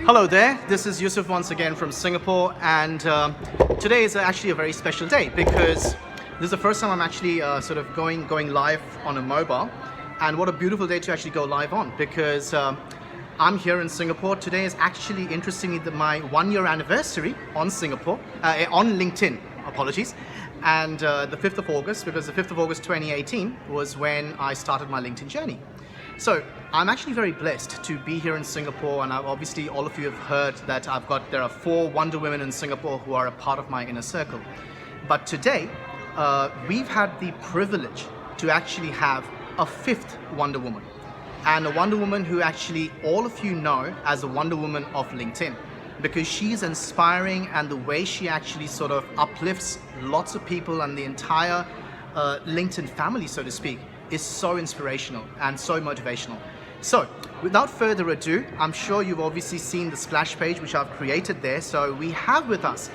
Hello there, this is Yusuf once again from Singapore, and today is actually a very special day because this is the first time I'm actually sort of going live on a mobile, and what a beautiful day to actually go live on because I'm here in Singapore. Today is actually, interestingly, my 1-year anniversary on Singapore, on LinkedIn, apologies, and the 5th of August, because the 5th of August 2018 was when I started my LinkedIn journey. So I'm actually very blessed to be here in Singapore, and obviously all of you have heard that there are 4 Wonder Women in Singapore who are a part of my inner circle. But today, we've had the privilege to actually have a 5th Wonder Woman, and a Wonder Woman who actually all of you know as a Wonder Woman of LinkedIn, because she's inspiring, and the way she actually sort of uplifts lots of people and the entire LinkedIn family, so to speak, is so inspirational and so motivational. So without further ado, I'm sure you've obviously seen the splash page which I've created there. So we have with us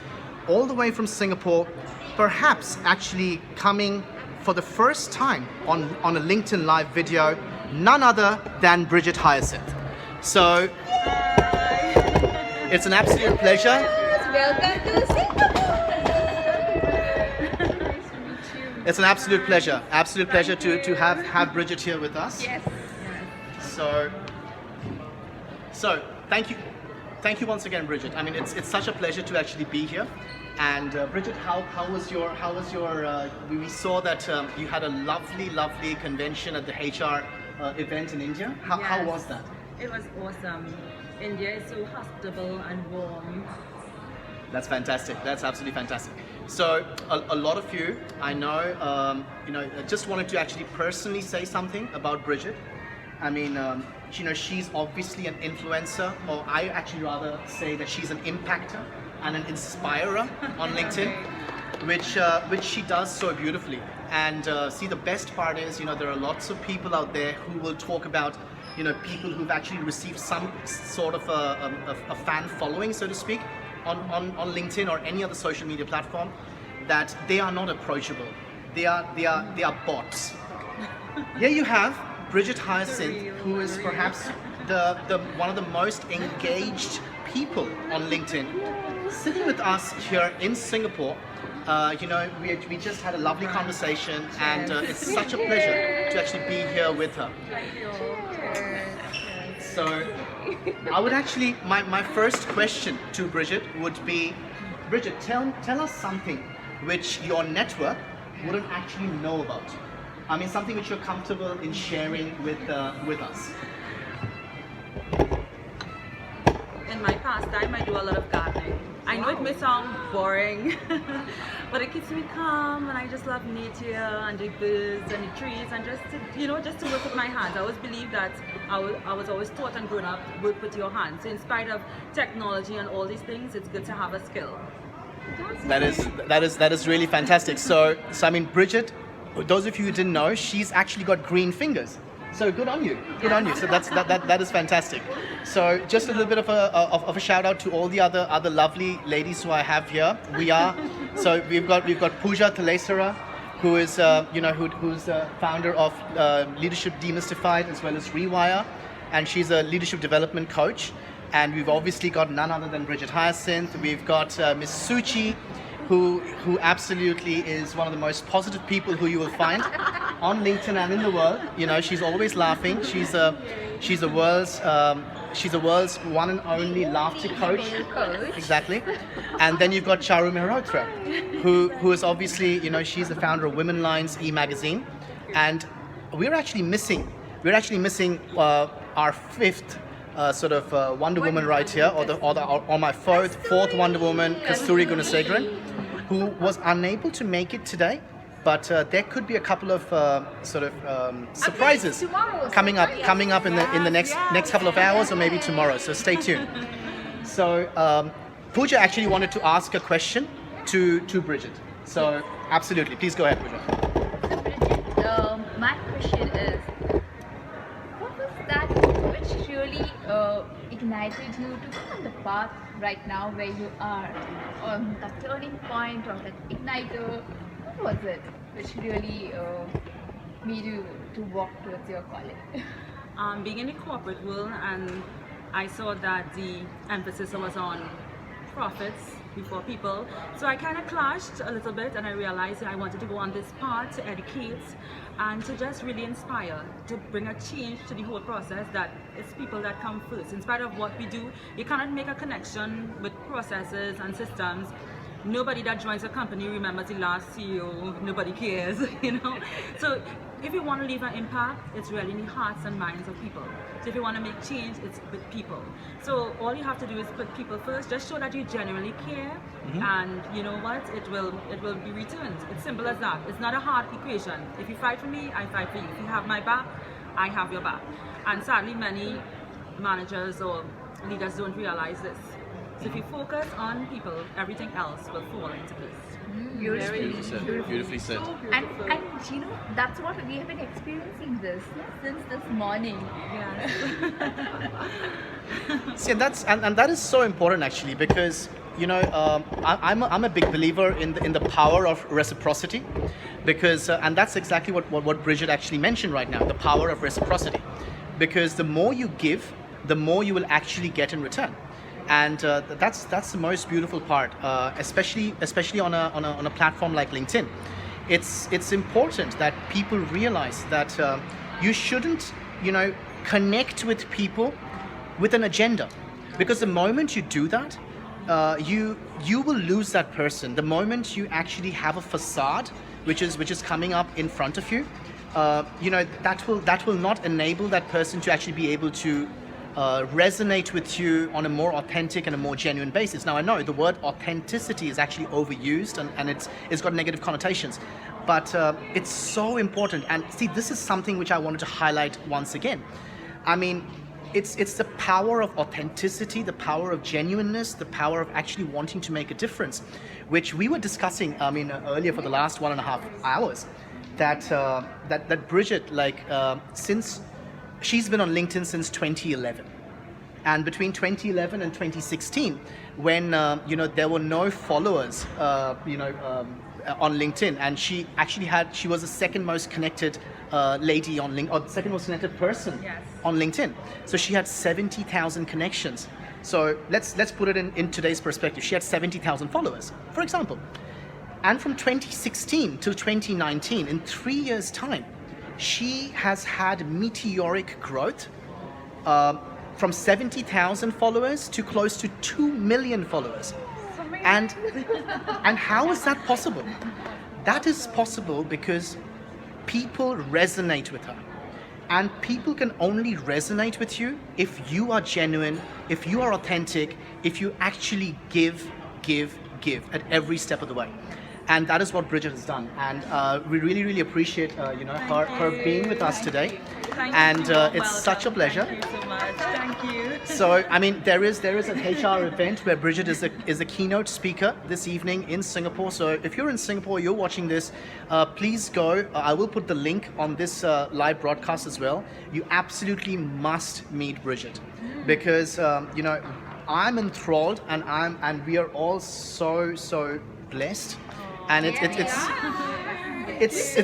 all the way from Singapore, perhaps actually coming for the first time on a LinkedIn live video, none other than Brigette Hyacinth. So it's an absolute pleasure. Welcome to Singapore. It's an absolute pleasure to have Brigette here with us. Yes. So thank you once again, Brigette. I mean, it's such a pleasure to actually be here. And Brigette, how was your we saw that you had a lovely convention at the HR event in India. How was that? It was awesome. India is so hospitable and warm. That's fantastic. That's absolutely fantastic. So a lot of you, I know, I just wanted to actually personally say something about Brigette. I mean, she's obviously an influencer, or I actually rather say that she's an impactor and an inspirer on LinkedIn, which she does so beautifully. And see, the best part is, there are lots of people out there who will talk about, people who've actually received some sort of a fan following, so to speak, on LinkedIn or any other social media platform, that they are not approachable. They are bots. Here you have Brigette Hyacinth, who is perhaps the one of the most engaged people on LinkedIn, sitting with us here in Singapore. We just had a lovely conversation, and it's such a pleasure to actually be here with her. So I would actually, my first question to Brigette would be, Brigette, tell us something which your network wouldn't actually know about. I mean, something which you're comfortable in sharing with us. In my pastime, I do a lot of gardening. I know it may sound boring, but it keeps me calm, and I just love nature and the birds and the trees, and just to work with my hands. I always believe that I was always taught and grown up, work with your hands. So in spite of technology and all these things, it's good to have a skill. That is really fantastic. So I mean, Brigette, those of you who didn't know, she's actually got green fingers. So good on you. So that is fantastic. So just a little bit of a shout out to all the other lovely ladies who I have here. We've got Pooja Thalesara, who is who's the founder of Leadership Demystified as well as Rewire, and she's a leadership development coach. And we've obviously got none other than Brigette Hyacinth. We've got Miss Suchi, who absolutely is one of the most positive people who you will find on LinkedIn and in the world. She's always laughing. She's a world's one and only laughter coach. Exactly. And then you've got Charu Mehrotra, who is obviously, she's the founder of Womenlines e-magazine, and we're actually missing our 5th Wonder Woman right here, or my fourth Wonder Woman, Kasturi Gunasegaran, who was unable to make it today, but there could be a couple of surprises coming up in the next couple of hours, or maybe tomorrow. So stay tuned. So Pooja actually wanted to ask a question to Brigette. So absolutely, please go ahead, Brigette, my question is, what was that which really ignited you to go on the path right now where you are, on the turning point or that igniter? What was it which really made you to walk towards your calling? Being in the corporate world and I saw that the emphasis was on profits before people. So I kind of clashed a little bit, and I realized that I wanted to go on this path to educate and to just really inspire, to bring a change to the whole process, that it's people that come first. In spite of what we do, you cannot make a connection with processes and systems. Nobody that joins a company remembers the last CEO, nobody cares, you know. So if you want to leave an impact, it's really in the hearts and minds of people. So if you want to make change, it's with people. So all you have to do is put people first, just show that you genuinely care, and you know what, it will be returned. It's simple as that. It's not a hard equation. If you fight for me, I fight for you. If you have my back, I have your back. And sadly, many managers or leaders don't realize this. So if you focus on people, everything else will fall into place. Beautifully said. Beautifully said. And you know, that's what we have been experiencing this since this morning. Yes. See, and that is so important actually, because you know, I'm a big believer in the power of reciprocity, because and that's exactly what Brigette actually mentioned right now, the power of reciprocity, because the more you give, the more you will actually get in return. And that's the most beautiful part, especially on a platform like LinkedIn. It's important that people realize that you shouldn't, you know, connect with people with an agenda, because the moment you do that, you will lose that person. The moment you actually have a facade which is coming up in front of you, you know, that will not enable that person to actually be able to resonate with you on a more authentic and a more genuine basis. Now I know the word authenticity is actually overused and it's got negative connotations, but it's so important. And see, this is something which I wanted to highlight once again. I mean, it's the power of authenticity, the power of genuineness, the power of actually wanting to make a difference, which we were discussing, I mean, earlier for the last 1.5 hours, that Brigette, like, since she's been on LinkedIn since 2011, and between 2011 and 2016, when you know, there were no followers, you know, on LinkedIn, and she was the second most connected lady on LinkedIn, or the second most connected person on LinkedIn. So she had 70,000 connections. So let's put it in today's perspective. She had 70,000 followers, for example. And from 2016 to 2019, in 3 years' time, she has had meteoric growth, from 70,000 followers to close to 2 million followers. And how is that possible? That is possible because people resonate with her. And people can only resonate with you if you are genuine, if you are authentic, if you actually give at every step of the way. And that is what Brigette has done. And we really appreciate you know, her being with us today. And it's such a pleasure. Thank you so much. Thank you. So, I mean, there is an HR event where Brigette is a keynote speaker this evening in Singapore. So if you're in Singapore, you're watching this, please go. I will put the link on this live broadcast as well. You absolutely must meet Brigette, because you know, I'm enthralled, and we are all so blessed. And it's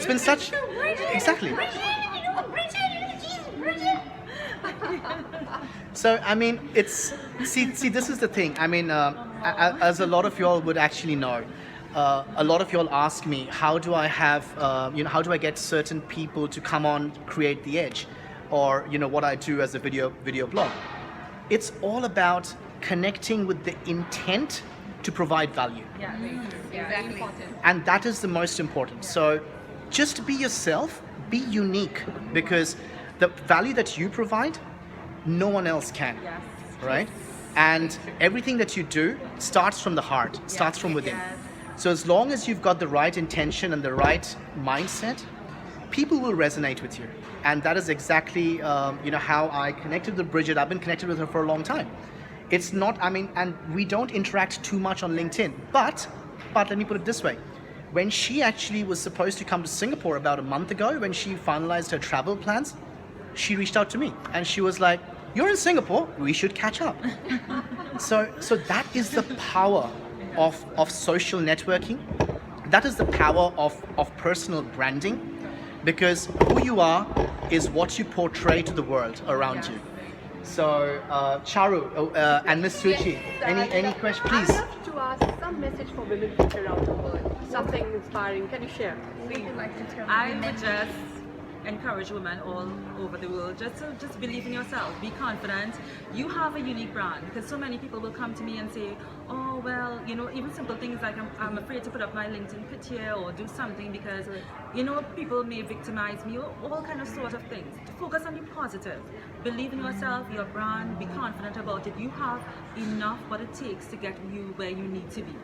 been such, exactly. So I mean, see this is the thing. I mean, as a lot of y'all would actually know, a lot of y'all ask me, how do I have, you know, how do I get certain people to come on Create the Edge, or you know, what I do as a video blog. It's all about connecting with the intent to provide value. Yeah, exactly. And that is the most important. So just be yourself, be unique, because the value that you provide, no one else can. Yes. Right? And everything that you do starts from the heart, starts from within. Yes. So as long as you've got the right intention and the right mindset, people will resonate with you. And that is exactly you know, how I connected with Brigette. I've been connected with her for a long time. It's not, I mean, and we don't interact too much on LinkedIn, but let me put it this way. When she actually was supposed to come to Singapore about a month ago, when she finalized her travel plans, she reached out to me and she was like, "You're in Singapore, we should catch up." So that is the power of social networking. That is the power of personal branding, because who you are is what you portray to the world around you. So Charu and Miss Suchi, any question, please? I'd love to ask some message for women around the world. Something inspiring. Can you share? Would you like to tell I women? would just encourage women all over the world just believe in yourself, be confident. You have a unique brand, because so many people will come to me and say, oh well, you know, even simple things like I'm afraid to put up my LinkedIn picture or do something because you know people may victimize me, or all kind of sort of things. Focus on the positive, believe in yourself, your brand, be confident about it. You have enough what it takes to get you where you need to be.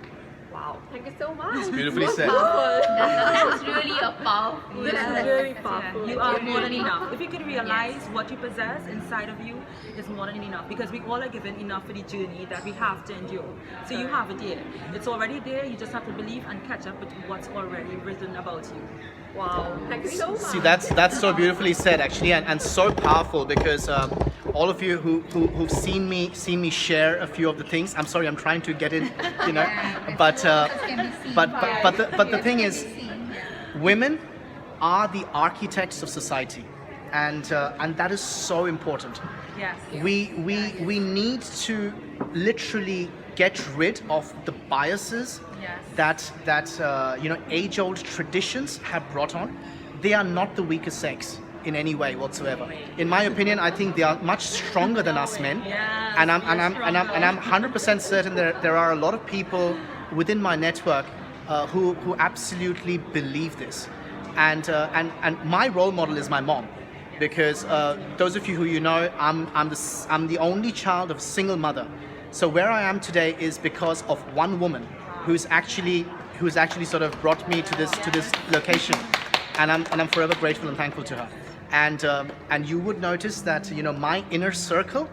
Wow. Thank you so much. Beautifully said. That's really a powerful. This is very powerful. You are more than enough. If you can realize what you possess inside of you is more than enough, because we all are given enough for the journey that we have to endure. So you have it here. It's already there. You just have to believe and catch up with what's already written about you. Wow. Thank you so much. See, that's so beautifully said, actually, and so powerful, because all of you who've seen me share a few of the things. I'm sorry, I'm trying to get in, you know, but the thing is, women are the architects of society, and that is so important. Yes. We need to literally get rid of the biases Yes. that you know, age-old traditions have brought on. They are not the weakest sex in any way whatsoever. In my opinion, I think they are much stronger than us men. Yes, And I'm we are 100% certain there are a lot of people within my network who absolutely believe this. And my role model is my mom, because those of you who you know, I'm the only child of a single mother. So where I am today is because of one woman who's actually sort of brought me to this location, and I'm forever grateful and thankful to her. And you would notice that, you know, my inner circle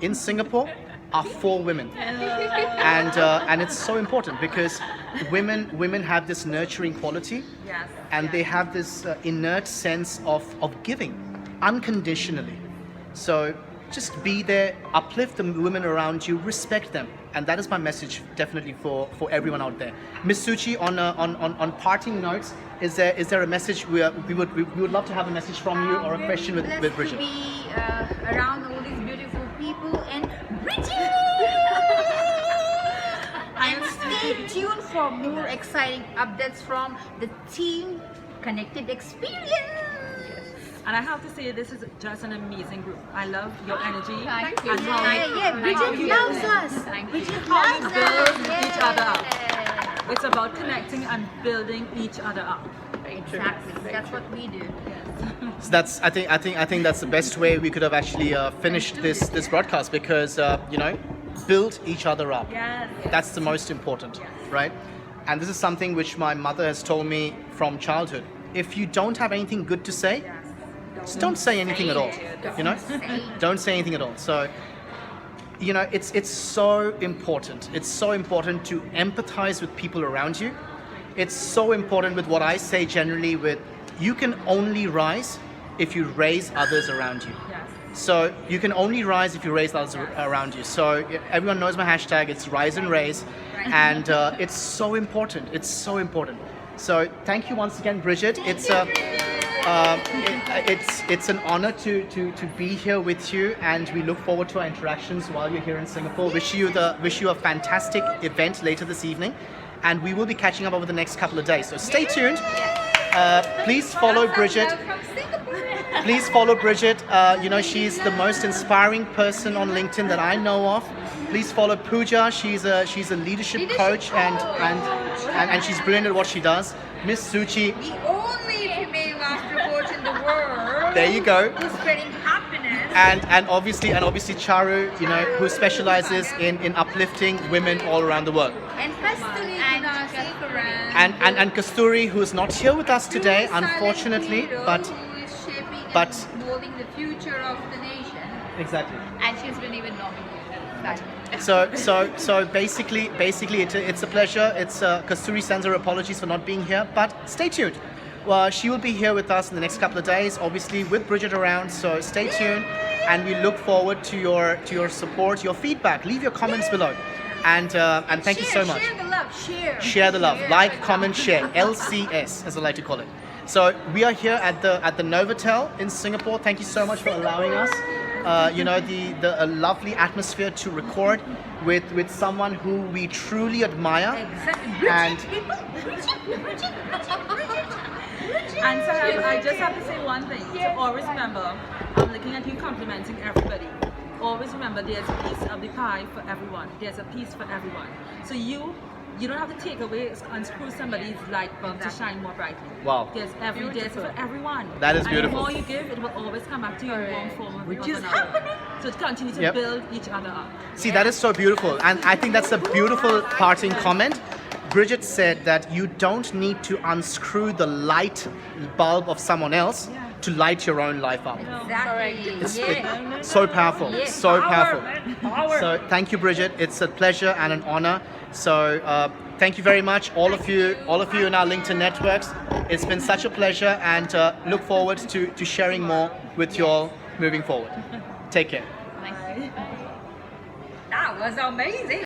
in Singapore are 4 women, and it's so important because women have this nurturing quality, Yes. and they have this inert sense of giving unconditionally. So just be there, uplift the women around you, respect them, and that is my message definitely for everyone out there. Miss Suchi, on parting notes, is there a message we would love to have a message from you, or a question with Brigette? To be around all these beautiful people and Brigette. And stay tuned for more exciting updates from the Team Connected Experience. And I have to say, this is just an amazing group. I love your energy. Thank you. And how Bridget you- loves us. Bridget how you loves build us. each other up. Yeah. It's about connecting and building each other up. Exactly. That's what we do. So that's I think that's the best way we could have actually finished this broadcast, because you know, build each other up. Yes. That's the most important, right? And this is something which my mother has told me from childhood. If you don't have anything good to say, just don't say anything at all. You know, don't say anything at all. So, you know, it's so important. It's so important to empathize with people around you. It's so important with what I say generally, with you can only rise if you raise others around you. Yes. So you can only rise if you raise others around you. So everyone knows my hashtag. It's rise and raise, and it's so important. It's so important. So thank you once again, Brigette. It's an honor to be here with you, and we look forward to our interactions while you're here in Singapore. Wish you a fantastic event later this evening, and we will be catching up over the next couple of days. So stay tuned. Please follow Brigette. Please follow Brigette. You know, she's the most inspiring person on LinkedIn that I know of. Please follow Pooja. She's a leadership coach, and she's brilliant at what she does. Miss Suchi. The only female laughter coach in the world. There you go. Who's spreading happiness. And obviously Charu, you know, who specializes in uplifting women all around the world. And Kasturi And Kasturi, who is not here with us today, unfortunately, but who is shaping but- and molding the future of the nation. exactly. And she's been even nominated. So basically it's a pleasure. It's Kasturi sends her apologies for not being here, but stay tuned. Well, she will be here with us in the next couple of days, obviously with Brigette around. So stay tuned, and we look forward to your support, your feedback. Leave your comments below, and thank you so much. Share the love. Share the love. Like, comment, share. LCS, as I like to call it. So we are here at the Novotel in Singapore. Thank you so much for allowing us. a lovely atmosphere to record with someone who we truly admire. Exactly. And And so I just have to say one thing. So always remember, I'm looking at you complimenting everybody. Always remember there's a piece of the pie for everyone. There's a piece for everyone. So you don't have to take away, unscrew somebody's light bulb to shine more brightly. Wow. There's for everyone. That is beautiful. And the more you give, it will always come back to you in one form or another. So continue to build each other up. see, that is so beautiful. And I think that's a beautiful parting comment. Brigette said that you don't need to unscrew the light bulb of someone else to light your own life up. Exactly. It's so powerful, so powerful. So thank you, Brigette. It's a pleasure and an honor. So thank you very much, all of you in our LinkedIn networks. It's been such a pleasure, and look forward to sharing more with you all moving forward. Take care. That was amazing.